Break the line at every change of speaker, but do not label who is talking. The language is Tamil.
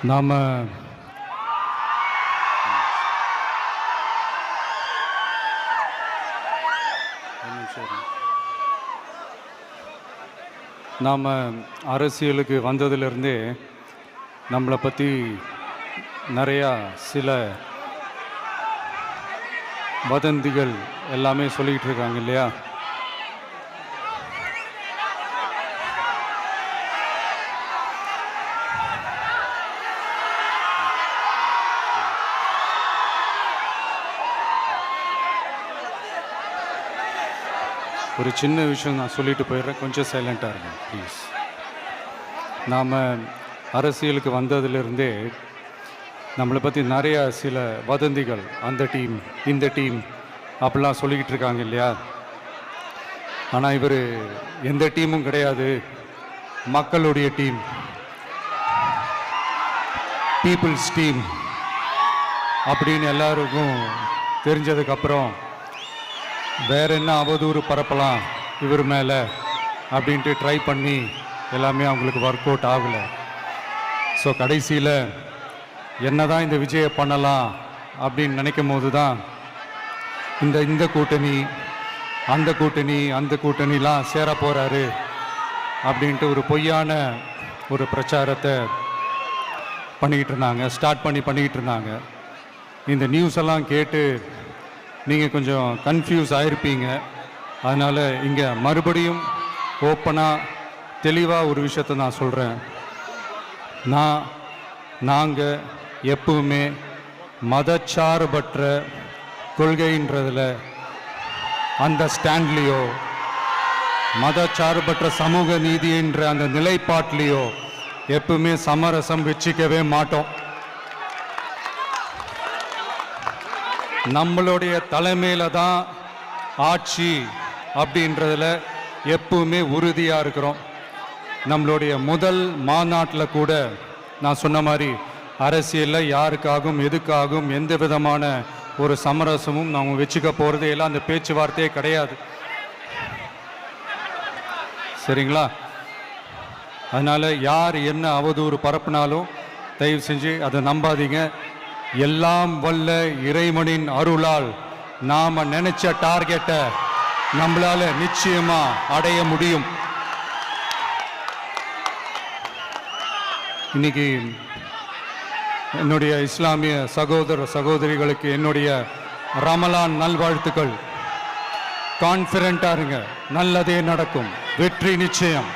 நாம் அரசியலுக்கு வந்ததிலிருந்தே நம்மளை பற்றி நிறையா சில வதந்திகள் எல்லாமே சொல்லிக்கிட்டு இருக்காங்க இல்லையா? ஒரு சின்ன விஷயம் நான் சொல்லிட்டு போயிடுறேன், கொஞ்சம் சைலண்ட்டாக இருங்க ப்ளீஸ். நாம் அரசியலுக்கு வந்ததிலிருந்தே நம்மளை பற்றி நிறையா சில வதந்திகள், அந்த டீம் இந்த டீம் அப்படிலாம் சொல்லிக்கிட்டு இருக்காங்க இல்லையா? ஆனால் இவர் எந்த டீமும் கிடையாது, மக்களுடைய டீம், பீப்புள்ஸ் டீம் அப்படின்னு எல்லாருக்கும் தெரிஞ்சதுக்கப்புறம் வேற என்ன அவதூறு பரப்பலாம் இவர் மேலே அப்படின்ட்டு ட்ரை பண்ணி எல்லாமே அவங்களுக்கு ஒர்க் அவுட் ஆகலை. ஸோ கடைசியில் என்ன தான் இந்த விஜயை பண்ணலாம் அப்படின்னு நினைக்கும் போது தான் இந்த கூட்டணி அந்த கூட்டணிலாம் சேர போகிறாரு அப்படின்ட்டு ஒரு பொய்யான ஒரு பிரச்சாரத்தை பண்ணிக்கிட்டு இருந்தாங்க. இந்த நியூஸ் எல்லாம் கேட்டு நீங்கள் கொஞ்சம் கன்ஃபியூஸ் ஆகிருப்பீங்க. அதனால் இங்கே மறுபடியும் ஓப்பனாக தெளிவாக ஒரு விஷயத்தை நான் சொல்கிறேன். நாங்கள் எப்பவுமே மதச்சார்பற்ற கொள்கைன்றதில், அந்த ஸ்டாண்ட்லேயோ, மதச்சார்பற்ற சமூக நீதின்ற அந்த நிலைப்பாட்டிலையோ எப்பவுமே சமரசம் வச்சிக்கவே மாட்டோம். நம்மளுடைய தலைமையில் தான் ஆட்சி அப்படின்றதில் எப்பவுமே உறுதியாக இருக்கிறோம். நம்மளுடைய முதல் மாநாட்டில் கூட நான் சொன்ன மாதிரி அரசியலில் யாருக்காகவும் எதுக்காகவும் எந்த விதமான ஒரு சமரசமும் நாம் வச்சுக்க போகிறதே இல்லை, அந்த பேச்சுவார்த்தையே கிடையாது. சரிங்களா? அதனால் யார் என்ன அவதூறு பரப்புனாலும் தயவு செஞ்சு அதை நம்பாதீங்க. எல்லாம் வல்ல இறைவனின் அருளால் நாம் நினைச்ச டார்கெட்டை நம்மளால நிச்சயமா அடைய முடியும். இன்னைக்கு என்னுடைய இஸ்லாமிய சகோதர சகோதரிகளுக்கு என்னுடைய ரமலான் நல்வாழ்த்துக்கள். கான்ஃபிடென்ட்டா இருங்க, நல்லதே நடக்கும், வெற்றி நிச்சயம்.